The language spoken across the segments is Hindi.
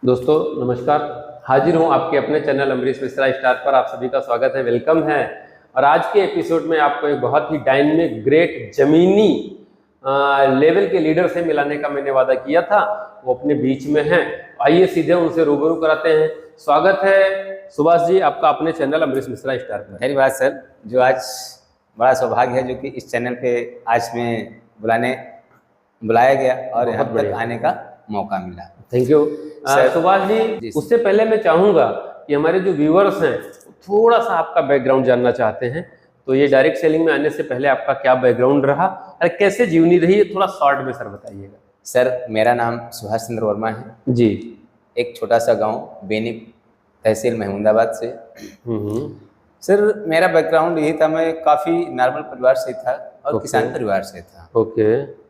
दोस्तों नमस्कार। हाजिर हूँ आपके अपने चैनल अमरीश मिश्रा स्टार पर। आप सभी का स्वागत है, वेलकम है। और आज के एपिसोड में आपको एक बहुत ही डायनेमिक ग्रेट जमीनी लेवल के लीडर से मिलाने का मैंने वादा किया था। वो अपने बीच में हैं, आइए सीधे उनसे रूबरू कराते हैं। स्वागत है सुभाष जी आपका अपने चैनल अमरीश मिश्रा स्टार पर। खैर बात सर, जो आज बड़ा सौभाग्य है जो कि इस चैनल पे आज में बुलाया गया और यहाँ तक आने का मौका मिला। Thank you Subhash ji. उससे पहले मैं चाहूँगा कि हमारे जो व्यूअर्स हैं थोड़ा सा आपका बैकग्राउंड जानना चाहते हैं। तो ये डायरेक्ट सेलिंग में आने से पहले आपका क्या बैकग्राउंड रहा और कैसे जीवनी रही है, थोड़ा शॉर्ट में सर बताइएगा। सर मेरा नाम सुभाष चंद्र वर्मा है जी। एक छोटा सा गांव बेनी तहसील महमूदाबाद से। सर मेरा बैकग्राउंड यही था, मैं काफ़ी नॉर्मल परिवार से था और किसान परिवार से था। ओके।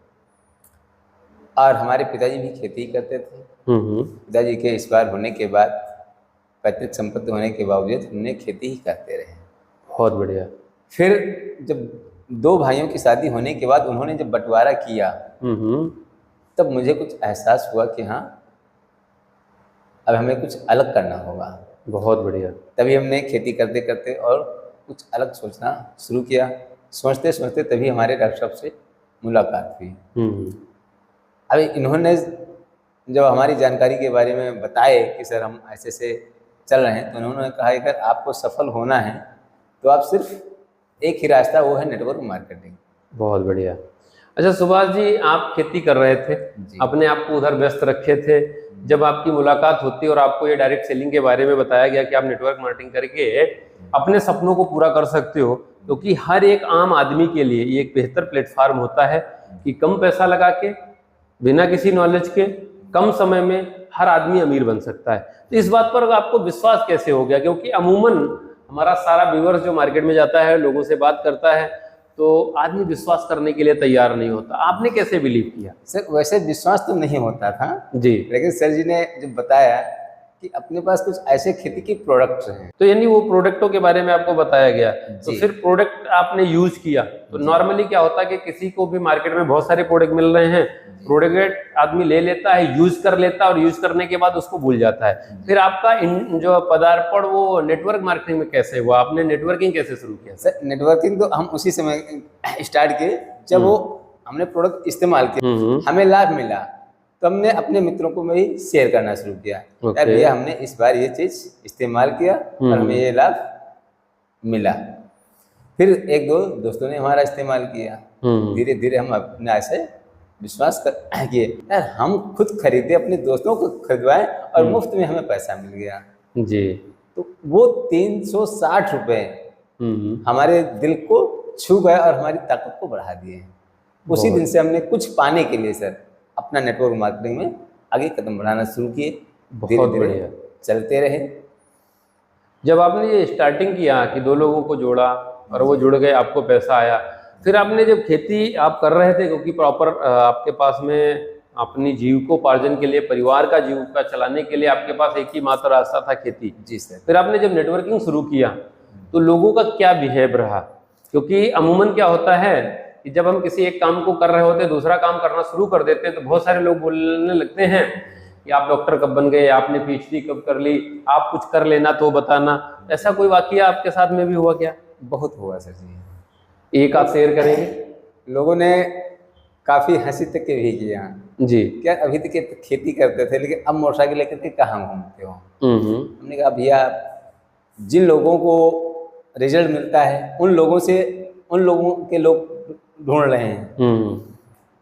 और हमारे पिताजी भी खेती करते थे। पिताजी के एक्सपायर होने के बाद पैतृक संपत्ति होने के बावजूद हमने खेती ही करते रहे। बहुत बढ़िया। फिर जब दो भाइयों की शादी होने के बाद उन्होंने जब बंटवारा किया तब मुझे कुछ एहसास हुआ कि हाँ अब हमें कुछ अलग करना होगा। बहुत बढ़िया। तभी हमने खेती करते करते और कुछ अलग सोचना शुरू किया। सोचते सोचते तभी हमारे डॉक्टर साहब से मुलाकात हुई। अभी इन्होंने जब हमारी जानकारी के बारे में बताए कि सर हम ऐसे से चल रहे हैं, तो उन्होंने कहा अगर आपको सफल होना है तो आप सिर्फ एक ही रास्ता, वो है नेटवर्क मार्केटिंग। बहुत बढ़िया। अच्छा सुभाष जी, आप खेती कर रहे थे, अपने आप को उधर व्यस्त रखे थे। जब आपकी मुलाकात होती और आपको ये डायरेक्ट सेलिंग के बारे में बताया गया कि आप नेटवर्क मार्केटिंग करके अपने सपनों को पूरा कर सकते हो, क्योंकि हर एक आम आदमी के लिए ये एक बेहतर प्लेटफॉर्म होता है कि कम पैसा लगा के बिना किसी नॉलेज के कम समय में हर आदमी अमीर बन सकता है। तो इस बात पर आपको विश्वास कैसे हो गया? क्योंकि अमूमन हमारा सारा व्यूअर्स जो मार्केट में जाता है, लोगों से बात करता है, तो आदमी विश्वास करने के लिए तैयार नहीं होता। आपने कैसे बिलीव किया? सर वैसे विश्वास तो नहीं होता था जी, लेकिन सर जी ने जब बताया कि अपने पास कुछ ऐसे खेती के प्रोडक्ट्स हैं, तो यानी वो प्रोडक्टों के बारे में आपको बताया गया, तो फिर प्रोडक्ट आपने यूज किया। तो नॉर्मली क्या होता है कि किसी को भी मार्केट में बहुत सारे प्रोडक्ट मिल रहे हैं, प्रोडक्ट आदमी ले लेता है, यूज कर लेता है और यूज करने के बाद उसको भूल जाता है। फिर आपका जो पदार्पण वो नेटवर्क मार्केटिंग में कैसे हुआ? आपने नेटवर्किंग कैसे शुरू किया? सर नेटवर्किंग तो हम उसी समय स्टार्ट किए जब वो हमने प्रोडक्ट इस्तेमाल किया, हमें लाभ मिला, तो हमने अपने मित्रों को में ही शेयर करना शुरू किया। यार भैया हमने इस बार ये चीज इस्तेमाल किया और हमें ये लाभ मिला। फिर एक दो दोस्तों ने हमारा इस्तेमाल किया, धीरे धीरे हम अपने ऐसे विश्वास किए, यार हम खुद खरीदे, अपने दोस्तों को खरीदवाए और मुफ्त में हमें पैसा मिल गया। जी। तो वो 360 रुपये हमारे दिल को छू गए और हमारी ताकत को बढ़ा दिए। उसी दिन से हमने कुछ पाने के लिए सर अपना नेटवर्क मार्केटिंग में आगे कदम बढ़ाना शुरू किए। बहुत बढ़िया चलते रहे। जब आपने ये स्टार्टिंग किया कि दो लोगों को जोड़ा और वो जुड़ गए, आपको पैसा आया, फिर आपने जब खेती आप कर रहे थे, क्योंकि प्रॉपर आपके पास में अपनी जीविकोपार्जन के लिए, परिवार का जीविका चलाने के लिए आपके पास एक ही मात्र रास्ता था, खेती। जी सर। फिर आपने जब नेटवर्किंग शुरू किया तो लोगों का क्या बिहेव रहा? क्योंकि अमूमन क्या होता है कि जब हम किसी एक काम को कर रहे होते हैं, दूसरा काम करना शुरू कर देते हैं, तो बहुत सारे लोग बोलने लगते हैं कि आप डॉक्टर कब बन गए, आपने पीएचडी कब कर ली, आप कुछ कर लेना तो बताना। ऐसा कोई वाकया आपके साथ में भी हुआ क्या? बहुत हुआ सर जी। एक आप शेयर करेंगे? लोगों ने काफ़ी हंसी तक के भी किया जी। क्या अभी तक खेती करते थे लेकिन अब मोटरसाइकिल लेकर के कहाँ घूमते हो? हमने कहा भैया जिन लोगों को रिजल्ट मिलता है उन लोगों के लोग ढूंढ रहे हैं,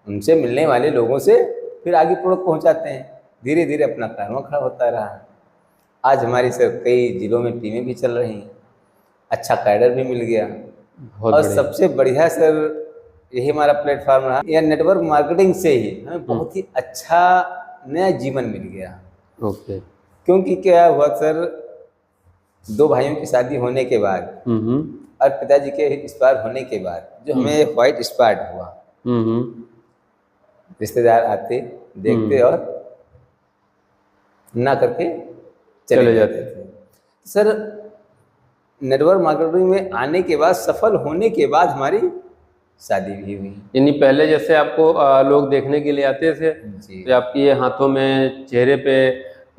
उनसे मिलने वाले लोगों से फिर आगे प्रोडक्ट पहुंचाते हैं। धीरे धीरे अपना कारवां खड़ा होता रहा। आज हमारी सर कई जिलों में टीमें भी चल रही हैं, अच्छा कैडर भी मिल गया। और सबसे बढ़िया सर यही हमारा प्लेटफॉर्म रहा, या नेटवर्क मार्केटिंग से ही हमें बहुत ही अच्छा नया जीवन मिल गया। ओके। क्योंकि क्या हुआ सर, दो भाइयों की शादी होने के बाद और पिताजी के एक्सपायर होने के बाद जो हमें व्हाइट स्पॉट हुआ, रिश्तेदार आते देखते और ना करके चले जाते थे। सर नेटवर्क मार्केटिंग में आने के बाद, सफल होने के बाद हमारी शादी भी हुई। यानी पहले जैसे आपको लोग देखने के लिए आते थे, तो आपकी ये हाथों में, चेहरे पे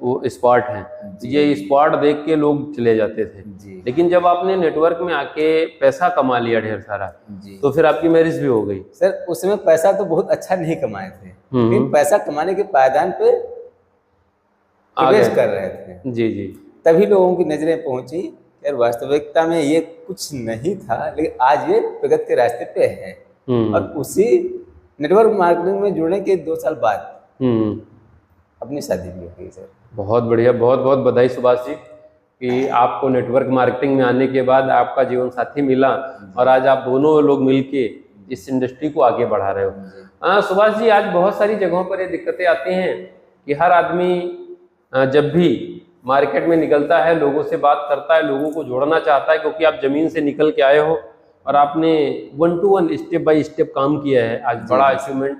वो स्पॉट हैं, ये स्पॉट देख के लोग चले जाते थे। जी लेकिन जब आपने नेटवर्क में आके पैसा कमा लिया ढेर सारा, जी तो फिर आपकी मैरिज भी हो गई। सर, उसमें पैसा तो बहुत अच्छा नहीं कमाए थे, हम्म। लेकिन पैसा कमाने के पायदान पे आ प्रवेश गए। कर रहे थे। जी जी। तभी लोगों की नजरें पहुंची, यार वास्तविकता में ये कुछ नहीं था, लेकिन आज ये प्रगति के रास्ते पे है। और उसी नेटवर्क मार्केटिंग में जुड़ने के 2 साल बाद अपनी शादी भी हो गई सर। बहुत बढ़िया, बहुत बहुत बधाई सुभाष जी कि आपको नेटवर्क मार्केटिंग में आने के बाद आपका जीवन साथी मिला और आज आप दोनों लोग मिलके इस इंडस्ट्री को आगे बढ़ा रहे हो। सुभाष जी, आज बहुत सारी जगहों पर ये दिक्कतें आती हैं कि हर आदमी जब भी मार्केट में निकलता है, लोगों से बात करता है, लोगों को जोड़ना चाहता है, क्योंकि आप जमीन से निकल के आए हो और आपने 1 to 1 स्टेप बाय स्टेप काम किया है। आज बड़ा अचीवमेंट,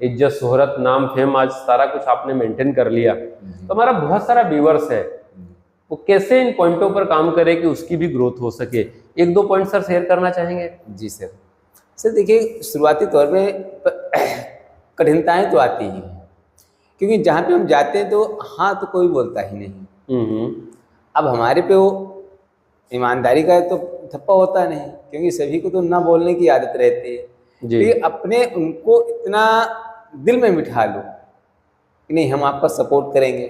इज्जत, शोहरत, नाम, फेम, आज सारा कुछ आपने मेंटेन कर लिया। तो हमारा बहुत सारा व्यूअर्स है, वो कैसे इन पॉइंटों पर काम करे कि उसकी भी ग्रोथ हो सके? 1-2 पॉइंट सर शेयर करना चाहेंगे? जी सर। सर देखिए, शुरुआती तौर पे कठिनाइयाँ तो आती ही हैं, क्योंकि जहाँ पे हम जाते हैं तो हाँ तो कोई बोलता ही नहीं। अब हमारे पे वो ईमानदारी का तो थप्पा होता नहीं, क्योंकि सभी को तो ना बोलने की आदत रहती है। जी। तो अपने उनको इतना दिल में बिठा लो कि नहीं, हम आपका सपोर्ट करेंगे।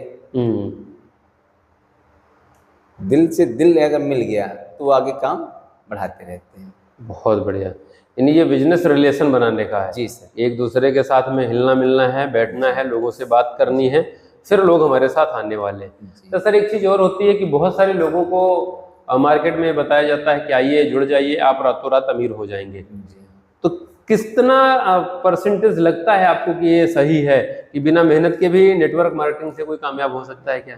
दिल से दिल अगर मिल गया तो वो आगे काम बढ़ाते रहते हैं। बहुत बढ़िया। यानी ये बिजनेस रिलेशन बनाने का है। जी सर। एक दूसरे के साथ में हिलना मिलना है, बैठना है, लोगों से बात करनी है, फिर लोग हमारे साथ आने वाले हैं। तो सर एक चीज़ और होती है कि बहुत सारे लोगों को मार्केट में बताया जाता है कि आइए, जुड़ जाइए, आप रातों रात अमीर हो जाएंगे। तो कितना परसेंटेज लगता है आपको कि ये सही है कि बिना मेहनत के भी नेटवर्क मार्केटिंग से कोई कामयाब हो सकता है क्या?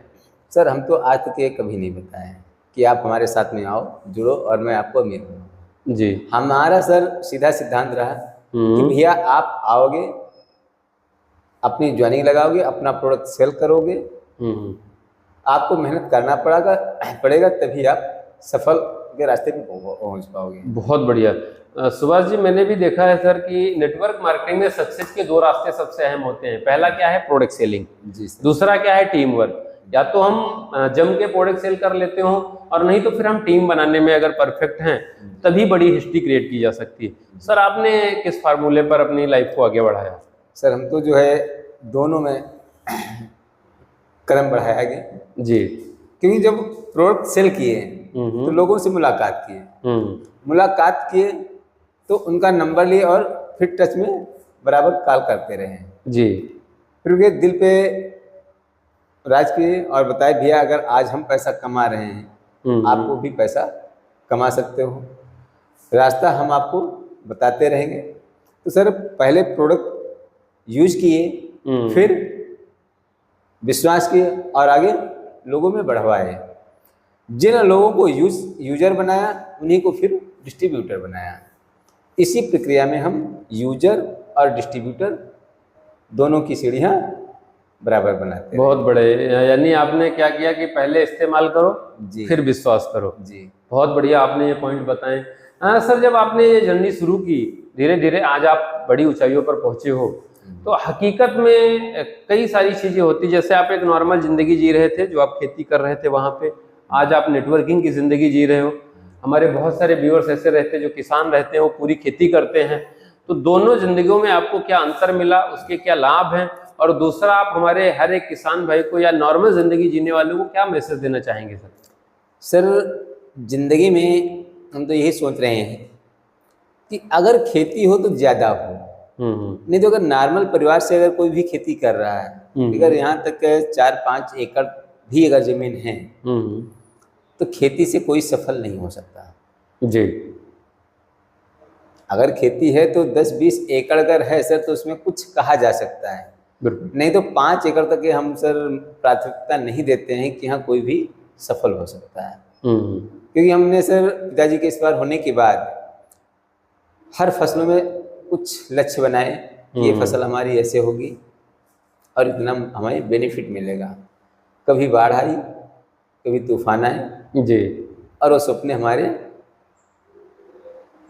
सर हम तो आज तक ये कभी नहीं बताया कि आप हमारे साथ में आओ, जुड़ो और मैं आपको अमीर बनाऊँ। जी। हमारा सर सीधा सिद्धांत रहा कि भैया आप आओगे, अपनी ज्वाइनिंग लगाओगे, अपना प्रोडक्ट सेल करोगे, आपको मेहनत करना पड़ेगा, तभी आप सफल के रास्ते पे पहुंच पाओगे। बहुत बढ़िया। सुभाष जी, मैंने भी देखा है सर कि नेटवर्क मार्केटिंग में सक्सेस के 2 रास्ते सबसे अहम होते हैं। पहला क्या है? Product selling. जी सर। दूसरा क्या है? Team work. या तो हम जम के प्रोडक्ट सेल कर लेते हो, और नहीं तो फिर हम टीम बनाने में अगर परफेक्ट हैं तभी बड़ी हिस्ट्री क्रिएट की जा सकती है। सर आपने किस फार्मूले पर अपनी लाइफ को आगे बढ़ाया? सर हम तो जो है दोनों में कदम बढ़ाया गया जी। क्योंकि जब प्रोडक्ट सेल किए तो लोगों से मुलाकात किए तो उनका नंबर लिए और फिर टच में बराबर कॉल करते रहे जी। फिर उनके दिल पे राज किए और बताए, भैया अगर आज हम पैसा कमा रहे हैं, आपको भी पैसा कमा सकते हो, रास्ता हम आपको बताते रहेंगे। तो सर पहले प्रोडक्ट यूज किए, फिर विश्वास किए और आगे लोगों में बढ़वाए। जिन लोगों को यूजर बनाया, उन्हीं को फिर डिस्ट्रीब्यूटर बनाया। इसी प्रक्रिया में हम यूजर और डिस्ट्रीब्यूटर दोनों की सीढ़ियाँ बराबर बनाते हैं। बहुत बड़े, यानी आपने क्या किया कि पहले इस्तेमाल करो जी, फिर विश्वास करो जी। बहुत बढ़िया आपने ये पॉइंट बताएं। हाँ सर, जब आपने ये जर्नी शुरू की, धीरे धीरे आज आप बड़ी ऊंचाइयों पर पहुंचे हो, तो हकीकत में कई सारी चीज़ें होती, जैसे आप एक नॉर्मल ज़िंदगी जी रहे थे, जो आप खेती कर रहे थे वहाँ पे, आज आप नेटवर्किंग की ज़िंदगी जी रहे हो। हमारे बहुत सारे व्यूअर्स ऐसे रहते हैं जो किसान रहते हैं, वो पूरी खेती करते हैं। तो दोनों जिंदगियों में आपको क्या अंतर मिला, उसके क्या लाभ हैं, और दूसरा आप हमारे हर एक किसान भाई को या नॉर्मल ज़िंदगी जीने वालों को क्या मैसेज देना चाहेंगे सर? सर जिंदगी में हम तो यही सोच रहे हैं कि अगर खेती हो तो ज़्यादा हो, नहीं तो अगर नॉर्मल परिवार से अगर कोई भी खेती कर रहा है, अगर यहाँ तक 4-5 एकड़ भी अगर जमीन है, तो खेती से कोई सफल नहीं हो सकता जी। अगर खेती है तो 10-20 एकड़ अगर है सर, तो उसमें कुछ कहा जा सकता है, नहीं तो 5 एकड़ तक के हम सर प्राथमिकता नहीं देते हैं कि हाँ कोई भी सफल हो सकता है। क्योंकि हमने सर पिताजी के इस बार होने के बाद हर फसलों में कुछ लक्ष्य बनाए, ये फसल हमारी ऐसे होगी और इतना हमें बेनिफिट मिलेगा। कभी बाढ़ आई, कभी तूफान आए जी, और वो सपने हमारे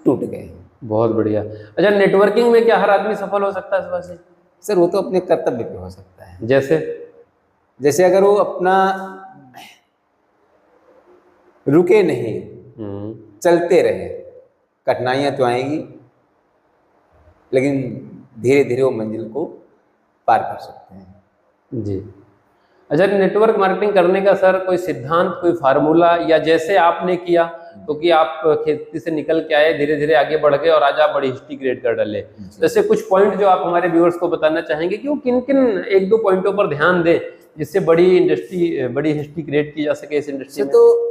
टूट गए। बहुत बढ़िया। अच्छा, नेटवर्किंग में क्या हर आदमी सफल हो सकता है सुभाष जी? सर वो तो अपने कर्तव्य पे हो सकता है। जैसे जैसे अगर वो अपना रुके नहीं, चलते रहे, कठिनाइयां तो आएंगी, लेकिन धीरे धीरे वो मंजिल को पार कर सकते हैं। जी। अच्छा, नेटवर्क मार्केटिंग करने का सर कोई सिद्धांत, कोई फार्मूला, या जैसे आपने किया क्योंकि तो आप खेती से निकल के आए, धीरे धीरे आगे बढ़ गए और आज आप बड़ी हिस्ट्री क्रिएट कर डाले, जैसे कुछ पॉइंट जो आप हमारे व्यूअर्स को बताना चाहेंगे कि वो किन किन एक दो पॉइंटों पर ध्यान दें जिससे बड़ी हिस्ट्री क्रिएट की जा सके इस इंडस्ट्री में? तो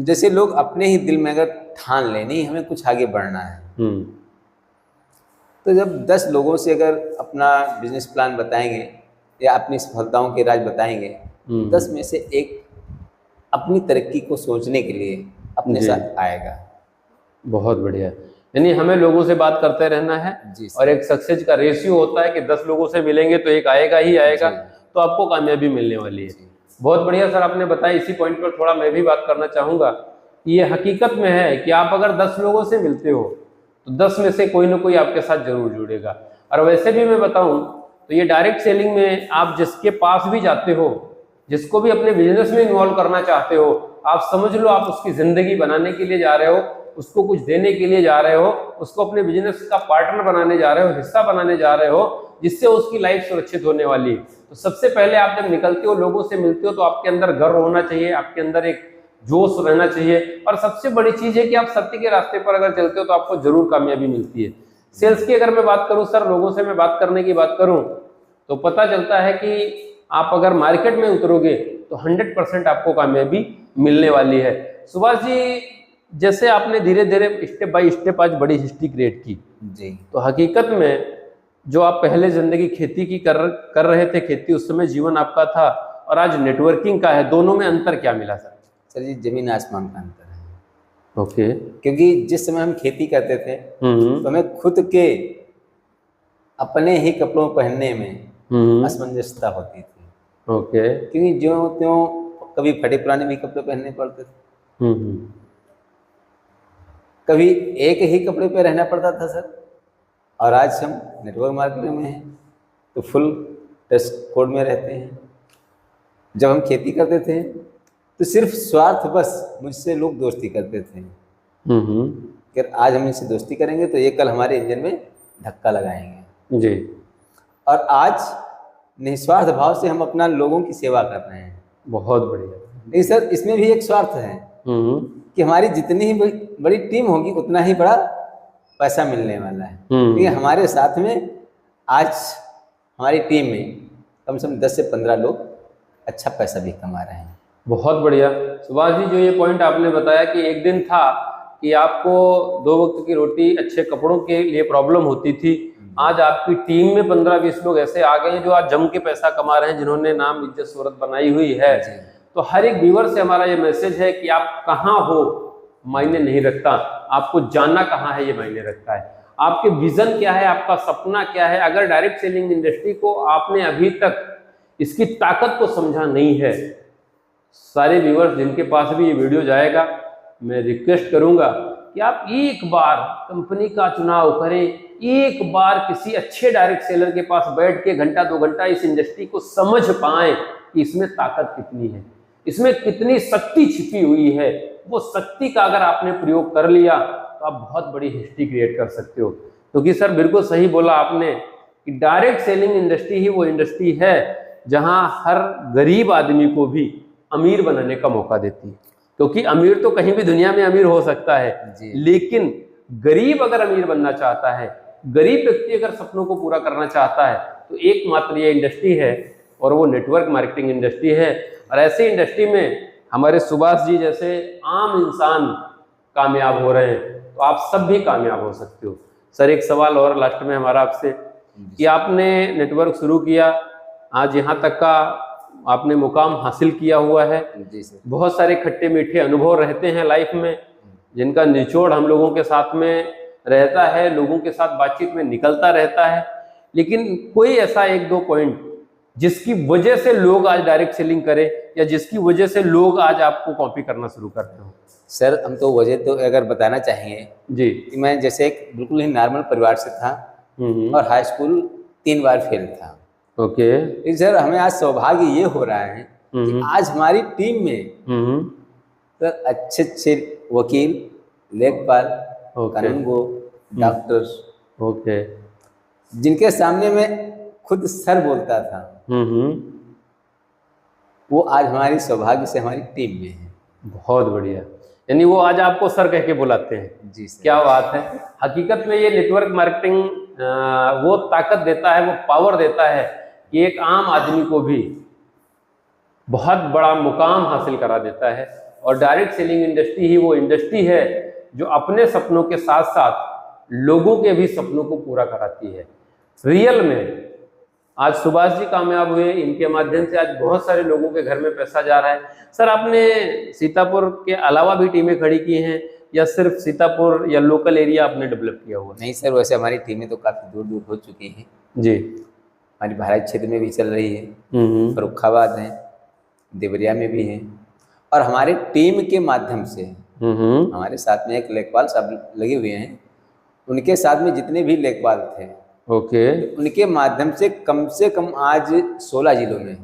जैसे लोग अपने ही दिल में अगर ठान लें नहीं हमें कुछ आगे बढ़ना है, तो जब 10 लोगों से अगर अपना बिजनेस प्लान बताएंगे या अपनी सफलताओं के राज बताएंगे, 10 में से एक अपनी तरक्की को सोचने के लिए अपने साथ आएगा। बहुत बढ़िया। यानी हमें लोगों से बात करते रहना है और एक सक्सेस का रेशियो होता है कि 10 लोगों से मिलेंगे तो एक आएगा ही आएगा, तो आपको कामयाबी मिलने वाली है। बहुत बढ़िया सर आपने बताया। इसी पॉइंट पर थोड़ा मैं भी बात करना चाहूँगा कि ये हकीकत में है कि आप अगर 10 लोगों से मिलते हो तो 10 में से कोई ना कोई आपके साथ जरूर जुड़ेगा। और वैसे भी मैं बताऊं तो ये डायरेक्ट सेलिंग में आप जिसके पास भी जाते हो, जिसको भी अपने बिजनेस में इन्वॉल्व करना चाहते हो, आप समझ लो आप उसकी जिंदगी बनाने के लिए जा रहे हो, उसको कुछ देने के लिए जा रहे हो, उसको अपने बिजनेस का पार्टनर बनाने जा रहे हो, हिस्सा बनाने जा रहे हो, जिससे उसकी लाइफ सुरक्षित होने वाली है। तो सबसे पहले आप जब निकलते हो, लोगों से मिलते हो, तो आपके अंदर गर्व होना चाहिए, आपके अंदर एक जोश रहना चाहिए। और सबसे बड़ी चीज है कि आप सत्य के रास्ते पर अगर चलते हो तो आपको जरूर कामयाबी मिलती है। सेल्स की अगर मैं बात करूं सर, लोगों से मैं बात करने की बात करूं तो पता चलता है कि आप अगर मार्केट में उतरोगे तो 100% आपको कामयाबी मिलने वाली है। सुभाष जी, जैसे आपने धीरे धीरे स्टेप बाय स्टेप आज बड़ी हिस्ट्री क्रिएट की जी, तो हकीकत में जो आप पहले जिंदगी खेती की कर रहे थे, खेती उस समय जीवन आपका था, और आज नेटवर्किंग का है, दोनों में अंतर क्या मिला सर? सर जी, जमीन आसमान का अंतर है। ओके। क्योंकि जिस समय हम खेती करते थे तो हमें खुद के अपने ही कपड़ों पहनने में असमंजसता होती थी। ओके। क्योंकि ज्यों त्यों कभी फटे पुराने भी कपड़े पहनने पड़ते थे, कभी एक ही कपड़े पे रहना पड़ता था सर। और आज हम नेटवर्क मार्केटिंग में हैं तो फुल ड्रेस कोड में रहते हैं। जब हम खेती करते थे तो सिर्फ स्वार्थ बस मुझसे लोग दोस्ती करते थे कि आज हम इनसे दोस्ती करेंगे तो ये कल हमारे इंजन में धक्का लगाएंगे जी। और आज निस्वार्थ भाव से हम अपना लोगों की सेवा कर रहे हैं। बहुत बढ़िया। लेकिन सर इसमें भी एक स्वार्थ है कि हमारी जितनी ही बड़ी टीम होगी उतना ही बड़ा पैसा मिलने वाला है। लेकिन हमारे साथ में आज हमारी टीम में कम से कम 10 से 15 लोग अच्छा पैसा भी कमा रहे हैं। बहुत बढ़िया सुभाष जी, जो ये पॉइंट आपने बताया कि एक दिन था कि आपको 2 वक्त की रोटी, अच्छे कपड़ों के लिए प्रॉब्लम होती थी, आज आपकी टीम में 15-20 लोग ऐसे आ गए हैं जो आज जम के पैसा कमा रहे हैं, जिन्होंने नाम इज्जत शोहरत बनाई हुई है। तो हर एक व्यूअर से हमारा ये मैसेज है कि आप कहाँ हो मायने नहीं रखता, आपको जानना कहाँ है ये मायने रखता है। आपके विजन क्या है, आपका सपना क्या है। अगर डायरेक्ट सेलिंग इंडस्ट्री को आपने अभी तक इसकी ताकत को समझा नहीं है, सारे व्यूअर्स जिनके पास भी ये वीडियो जाएगा, मैं रिक्वेस्ट करूंगा कि आप एक बार कंपनी का चुनाव करें, एक बार किसी अच्छे डायरेक्ट सेलर के पास बैठ के घंटा 2 घंटा इस इंडस्ट्री को समझ पाएं कि इसमें ताकत कितनी है, इसमें कितनी शक्ति छिपी हुई है। वो शक्ति का अगर आपने प्रयोग कर लिया तो आप बहुत बड़ी हिस्ट्री क्रिएट कर सकते हो। क्योंकि सर बिल्कुल सही बोला आपने कि डायरेक्ट सेलिंग इंडस्ट्री ही वो इंडस्ट्री है जहां हर गरीब आदमी को भी अमीर बनाने का मौका देती है। क्योंकि अमीर तो कहीं भी दुनिया में अमीर हो सकता है, लेकिन गरीब अगर अमीर बनना चाहता है, गरीब व्यक्ति अगर सपनों को पूरा करना चाहता है, तो एकमात्र ये इंडस्ट्री है और वो नेटवर्क मार्केटिंग इंडस्ट्री है। और ऐसी इंडस्ट्री में हमारे सुभाष जी जैसे आम इंसान कामयाब हो रहे हैं, तो आप सब भी कामयाब हो सकते हो। सर एक सवाल और लास्ट में हमारा आपसे कि आपने नेटवर्क शुरू किया, आज यहाँ तक का आपने मुकाम हासिल किया हुआ है। जी सर। बहुत सारे खट्टे मीठे अनुभव रहते हैं लाइफ में, जिनका निचोड़ हम लोगों के साथ में रहता है, लोगों के साथ बातचीत में निकलता रहता है। लेकिन कोई ऐसा 1-2 पॉइंट जिसकी वजह से लोग आज डायरेक्ट सेलिंग करें, या जिसकी वजह से लोग आज आपको कॉपी करना शुरू कर रहे हो? सर हम तो वजह तो अगर बताना चाहेंगे जी कि मैं जैसे एक बिल्कुल ही नॉर्मल परिवार से था और हाई स्कूल 3 बार फेल था। ओके। लेकिन सर हमें आज सौभाग्य ये हो रहा है कि आज हमारी टीम में सर अच्छे अच्छे वकील, लेखपाल, कानूनगो, डॉक्टर्स, ओके, जिनके सामने मैं खुद सर बोलता था, वो आज हमारी सौभाग्य से हमारी टीम में है। बहुत बढ़िया। यानी वो आज आपको सर कह के बुलाते हैं। जी सर। क्या बात है। हकीकत में ये नेटवर्क मार्केटिंग वो ताकत देता है, वो पावर देता है कि एक आम आदमी को भी बहुत बड़ा मुकाम हासिल करा देता है। और डायरेक्ट सेलिंग इंडस्ट्री ही वो इंडस्ट्री है जो अपने सपनों के साथ साथ लोगों के भी सपनों को पूरा कराती है। रियल में आज सुभाष जी कामयाब हुए, इनके माध्यम से आज बहुत सारे लोगों के घर में पैसा जा रहा है। सर आपने सीतापुर के अलावा भी टीमें खड़ी की हैं या सिर्फ सीतापुर या लोकल एरिया आपने डेवलप किया हुआ? नहीं सर, वैसे हमारी टीमें तो काफ़ी दूर दूर हो चुकी हैं जी। हमारी बहराइच क्षेत्र में भी चल रही है, फर्रुखाबाद है, देवरिया में भी है। और हमारे टीम के माध्यम से हमारे साथ में एक लेखपाल साहब लगे हुए हैं, उनके साथ में जितने भी लेखपाल थे, ओके, उनके माध्यम से कम आज 16 जिलों में,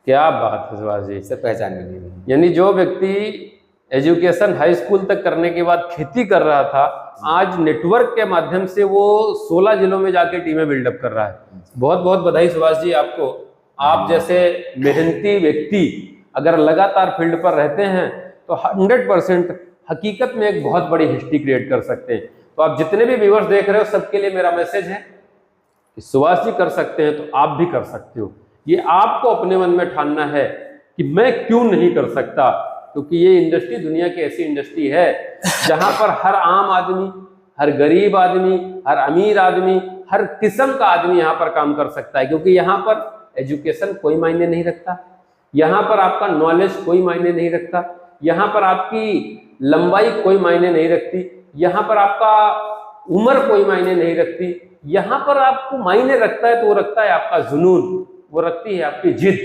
क्या बात है सुभाष जी, से पहचान मिली हुई है। यानी जो व्यक्ति एजुकेशन हाई स्कूल तक करने के बाद खेती कर रहा था, आज नेटवर्क के माध्यम से वो 16 जिलों में जाके टीमें बिल्डअप कर रहा है। बहुत बहुत बधाई सुभाष जी आपको। आप जैसे मेहनती व्यक्ति अगर लगातार फील्ड पर रहते हैं तो 100% हकीकत में एक बहुत बड़ी हिस्ट्री क्रिएट कर सकते हैं। तो आप जितने भी व्यूअर्स देख रहे हो, सबके लिए मेरा मैसेज है कि सुभाष जी कर सकते हैं तो आप भी कर सकते हो। ये आपको अपने मन में ठानना है कि मैं क्यों नहीं कर सकता, क्योंकि ये इंडस्ट्री दुनिया की ऐसी इंडस्ट्री है जहां पर हर आम आदमी, हर गरीब आदमी, हर अमीर आदमी, हर किस्म का आदमी यहाँ पर काम कर सकता है। क्योंकि यहाँ पर एजुकेशन कोई मायने नहीं रखता, यहाँ पर आपका नॉलेज कोई मायने नहीं रखता, यहाँ पर आपकी लंबाई कोई मायने नहीं रखती, यहाँ पर आपका उम्र कोई मायने नहीं रखती। यहाँ पर आपको मायने रखता है तो वो रखता है आपका जुनून, वो रखती है आपकी जिद,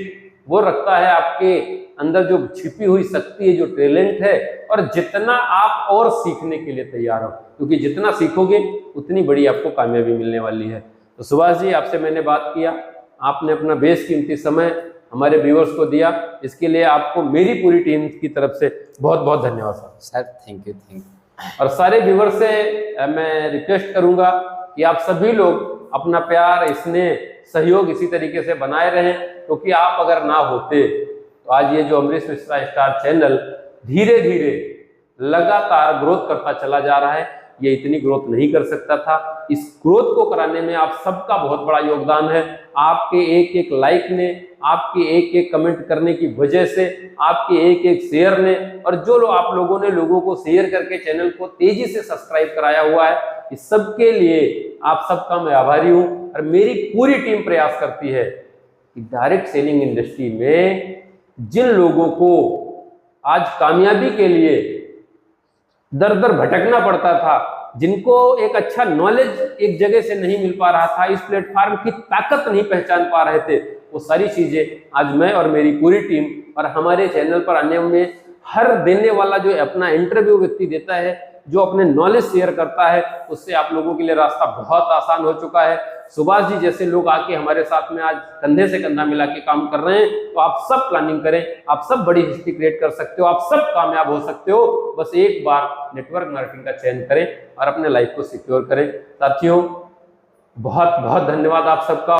वो रखता है आपके अंदर जो छिपी हुई शक्ति है, जो टैलेंट है, और जितना आप और सीखने के लिए तैयार हो, क्योंकि जितना सीखोगे उतनी बड़ी आपको कामयाबी मिलने वाली है। तो सुभाष जी, आपसे मैंने बात किया, आपने अपना बेशकीमती समय हमारे व्यूअर्स को दिया, इसके लिए आपको मेरी पूरी टीम की तरफ से बहुत बहुत धन्यवाद सर। Thank you. और सारे व्यूअर्स से मैं रिक्वेस्ट करूंगा कि आप सभी लोग अपना प्यार, स्नेह, सहयोग इसी तरीके से बनाए रहें, क्योंकि आप अगर ना होते तो आज ये जो अमरीश मिश्रा स्टार चैनल धीरे धीरे लगातार ग्रोथ करता चला जा रहा है, ये इतनी ग्रोथ नहीं कर सकता था। इस ग्रोथ को कराने में आप सबका बहुत बड़ा योगदान है। आपके एक एक लाइक ने, आपके एक एक कमेंट करने की वजह से, आपके एक एक शेयर ने, और जो आप लोगों ने लोगों को शेयर करके चैनल को तेजी से सब्सक्राइब कराया हुआ है, इस सब के लिए आप सबका मैं आभारी हूं। और मेरी पूरी टीम प्रयास करती है कि डायरेक्ट सेलिंग इंडस्ट्री में जिन लोगों को आज कामयाबी के लिए दर दर भटकना पड़ता था, जिनको एक अच्छा नॉलेज एक जगह से नहीं मिल पा रहा था, इस प्लेटफॉर्म की ताकत नहीं पहचान पा रहे थे, वो सारी चीजें आज मैं और मेरी पूरी टीम और हमारे चैनल पर आने में हर देने वाला जो अपना इंटरव्यू व्यक्ति देता है, जो अपने नॉलेज शेयर करता है, उससे आप लोगों के लिए रास्ता बहुत आसान हो चुका है। सुभाष जी जैसे लोग आके हमारे साथ में आज कंधे से कंधा मिला के काम कर रहे हैं, तो आप सब प्लानिंग करें, आप सब बड़ी हिस्ट्री क्रिएट कर सकते हो, आप सब कामयाब हो सकते हो। बस एक बार नेटवर्क मार्केटिंग का चयन करें और अपने लाइफ को सिक्योर करें। साथियों, बहुत बहुत धन्यवाद आप सबका।